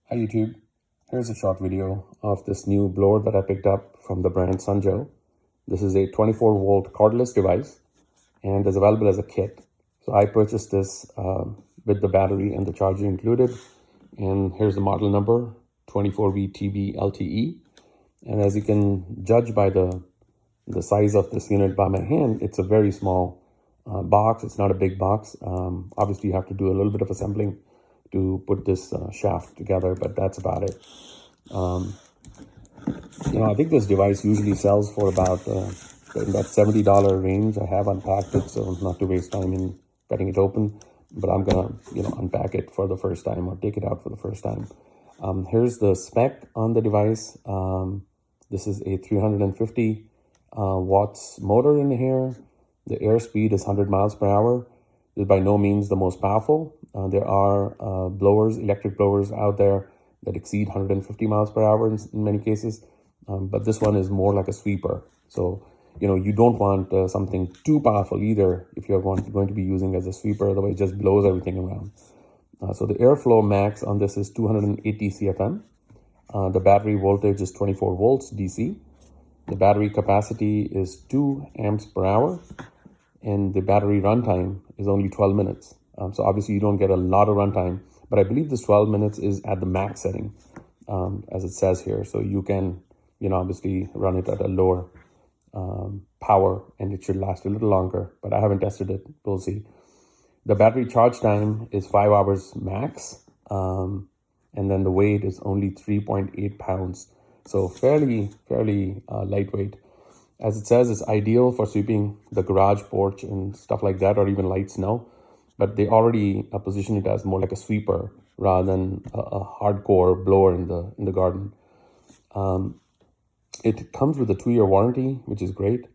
Hi YouTube, here's a short video of this new blower that I picked up from the brand Sunjoe. This is a 24-volt cordless device and is available as a kit. So I purchased this with the battery and the charger included. And here's the model number, 24V LTE. And as you can judge by the size of this unit by my hand, it's a very small box. It's not a big box. Obviously you have to do a little bit of assembling to put this shaft together, but that's about it. I think this device usually sells for about in that $70 range. I have unpacked it, so not to waste time in cutting it open, but I'm gonna unpack it for the first time or take it out for the first time. Here's the spec on the device. This is a 350 watts motor in here. The airspeed is 100 miles per hour. Is by no means the most powerful. There are electric blowers out there that exceed 150 miles per hour in many cases, but this one is more like a sweeper. So, you don't want something too powerful either if you're going to be using as a sweeper, otherwise it just blows everything around. So the airflow max on this is 280 CFM. The battery voltage is 24 volts DC. The battery capacity is 2 amps per hour. And the battery runtime is only 12 minutes. So obviously you don't get a lot of runtime, but I believe this 12 minutes is at the max setting, as it says here. So you can, obviously run it at a lower power and it should last a little longer, but I haven't tested it. We'll see. The battery charge time is 5 hours max. And then the weight is only 3.8 pounds. So fairly lightweight. As it says, it's ideal for sweeping the garage porch and stuff like that, or even light snow. But they already position it as more like a sweeper rather than a hardcore blower in the garden. It comes with a 2-year warranty, which is great.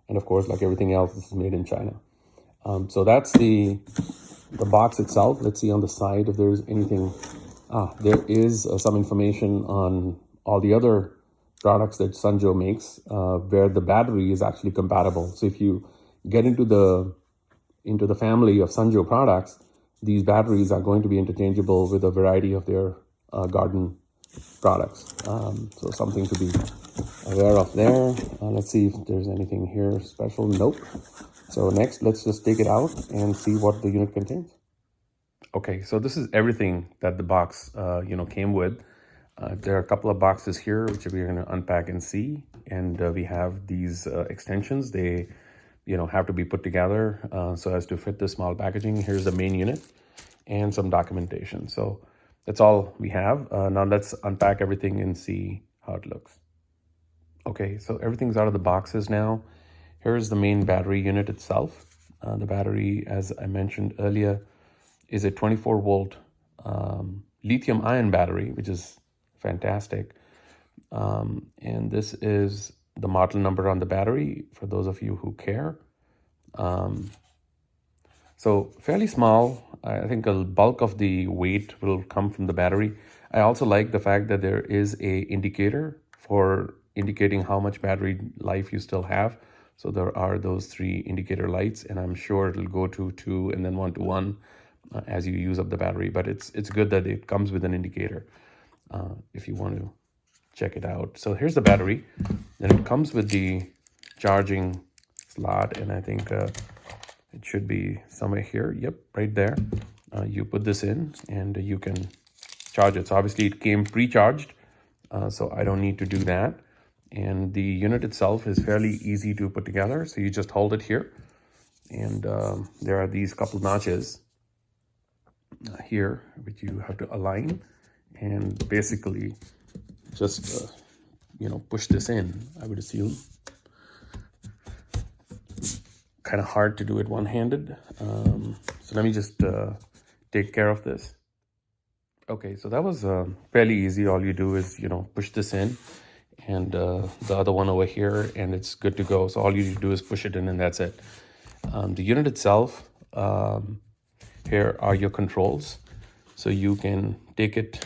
And of course, like everything else, this is made in China. So that's the box itself. Let's see on the side if there's anything. There is some information on all the other products that Sunjoe makes, where the battery is actually compatible. So if you get into the family of Sunjoe products, these batteries are going to be interchangeable with a variety of their garden products. So something to be aware of there. Let's see if there's anything here special. Nope. So next, let's just take it out and see what the unit contains. Okay, so this is everything that the box came with. There are a couple of boxes here which we're going to unpack and see, and we have these extensions. They have to be put together so as to fit the small packaging. Here's the main unit and some documentation. So that's all we have. Now let's unpack everything and see how it looks. Okay, so everything's out of the boxes now. Here's the main battery unit itself. The battery, as I mentioned earlier, is a 24-volt lithium-ion battery, which is fantastic. And this is the model number on the battery for those of you who care. So fairly small. I think a bulk of the weight will come from the battery. I also like the fact that there is a indicator for indicating how much battery life you still have. So there are those 3 indicator lights, and I'm sure it'll go to 2 and then 1 to 1 as you use up the battery. But it's good that it comes with an indicator if you want to check it out. So here's the battery. Then it comes with the charging slot, and I think it should be somewhere here. Yep, right there. You put this in and you can charge it. So obviously it came pre-charged, so I don't need to do that. And the unit itself is fairly easy to put together. So you just hold it here, and there are these couple notches here which you have to align, and basically just push this in. I would assume kind of hard to do it one-handed, so let me just take care of this. Okay, so that was fairly easy. All you do is push this in, and the other one over here, and it's good to go. So all you do is push it in, and that's it. The unit itself, here are your controls. So you can take it,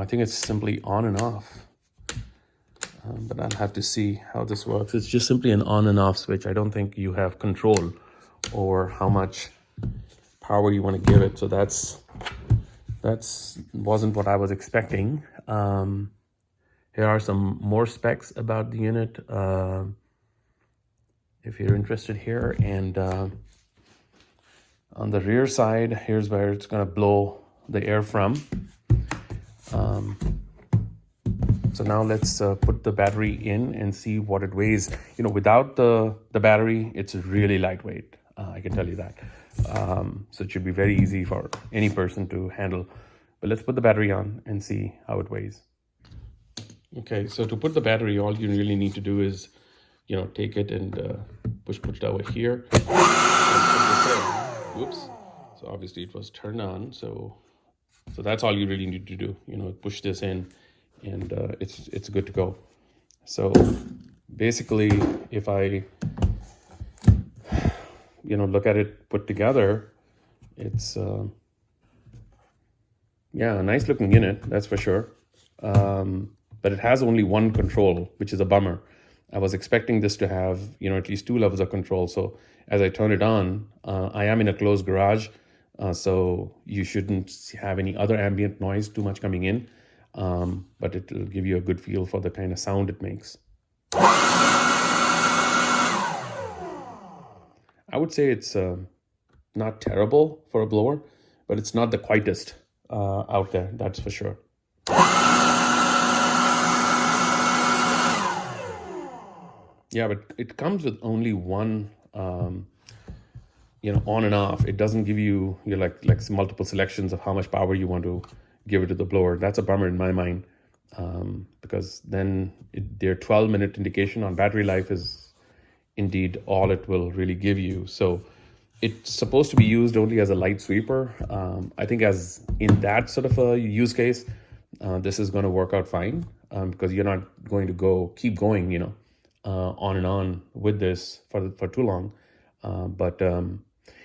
I think it's simply on and off. But I'll have to see how this works. It's just simply an on and off switch. I don't think you have control over how much power you want to give it. So that's wasn't what I was expecting. Here are some more specs about the unit, if you're interested here. And on the rear side, here's where it's going to blow the air from. So now let's put the battery in and see what it weighs. You know, without the battery, it's really lightweight. I can tell you that. So it should be very easy for any person to handle. But let's put the battery on and see how it weighs. Okay, so to put the battery, all you really need to do is, you know, take it and push it over here. Whoops. So obviously it was turned on. So that's all you really need to do. You know, push this in, and it's good to go. So basically, if I, you know, look at it put together, it's yeah, a nice looking unit, that's for sure. But it has only one control, which is a bummer. I was expecting this to have, you know, at least 2 levels of control. So as I turn it on, I am in a closed garage, so you shouldn't have any other ambient noise too much coming in, but it will give you a good feel for the kind of sound it makes. I would say it's not terrible for a blower, but it's not the quietest out there, that's for sure. Yeah, but it comes with only one, you know, on and off. It doesn't give you like multiple selections of how much power you want to give it to the blower. That's a bummer in my mind, because then their 12-minute indication on battery life is indeed all it will really give you. So it's supposed to be used only as a light sweeper. I think as in that sort of a use case, this is going to work out fine, because you're not going to keep going, you know, on and on with this for too long. But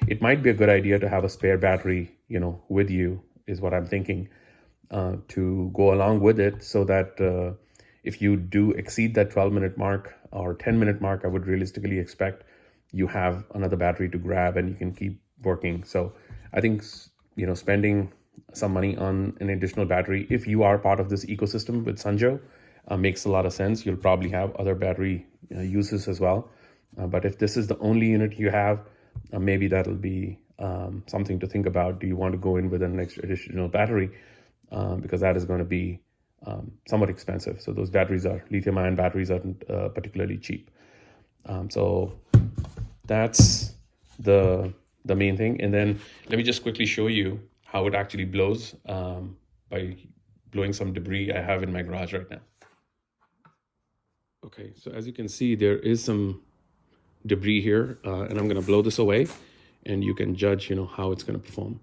it might be a good idea to have a spare battery, you know, with you, is what I'm thinking, to go along with it, so that if you do exceed that 12-minute mark or 10-minute mark, I would realistically expect you have another battery to grab and you can keep working. So I think, you know, spending some money on an additional battery, if you are part of this ecosystem with Sunjoe, makes a lot of sense. You'll probably have other battery uses as well. But if this is the only unit you have, maybe that'll be something to think about. Do you want to go in with an extra additional battery? Because that is going to be somewhat expensive. So those batteries lithium-ion batteries aren't particularly cheap. So that's the main thing. And then let me just quickly show you how it actually blows by blowing some debris I have in my garage right now. Okay, so as you can see, there is some debris here, and I'm going to blow this away, and you can judge, you know, how it's going to perform.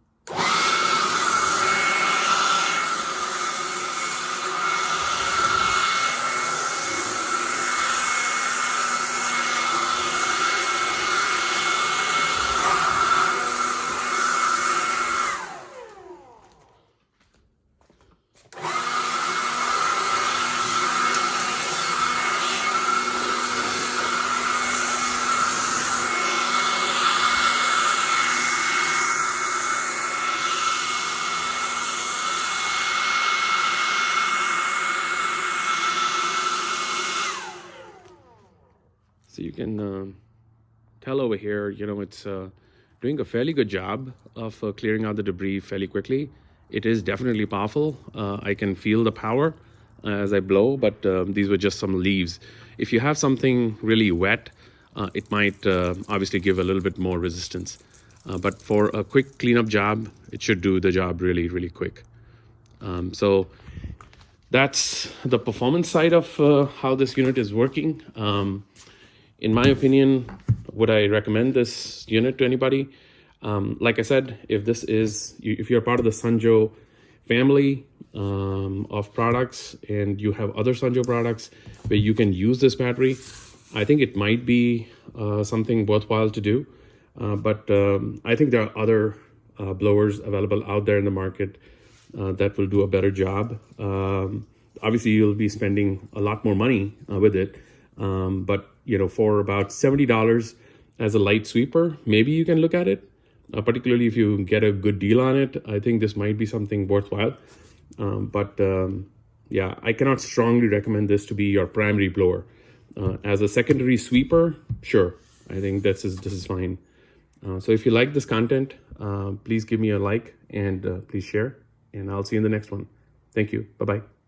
So you can tell over here, you know, it's doing a fairly good job of clearing out the debris fairly quickly. It is definitely powerful. I can feel the power as I blow, but these were just some leaves. If you have something really wet, it might obviously give a little bit more resistance. But for a quick cleanup job, it should do the job really, really quick. So that's the performance side of how this unit is working. In my opinion, would I recommend this unit to anybody? Like I said, if you're part of the Sunjoe family of products and you have other Sunjoe products where you can use this battery, I think it might be something worthwhile to do. But I think there are other blowers available out there in the market that will do a better job. Obviously, you'll be spending a lot more money with it. But, you know, for about $70 as a light sweeper, maybe you can look at it. particularly if you get a good deal on it. I think this might be something worthwhile. Yeah, I cannot strongly recommend this to be your primary blower. As a secondary sweeper, sure, I think this is fine. So if you like this content, please give me a like and please share, and I'll see you in the next one. Thank you. Bye-bye.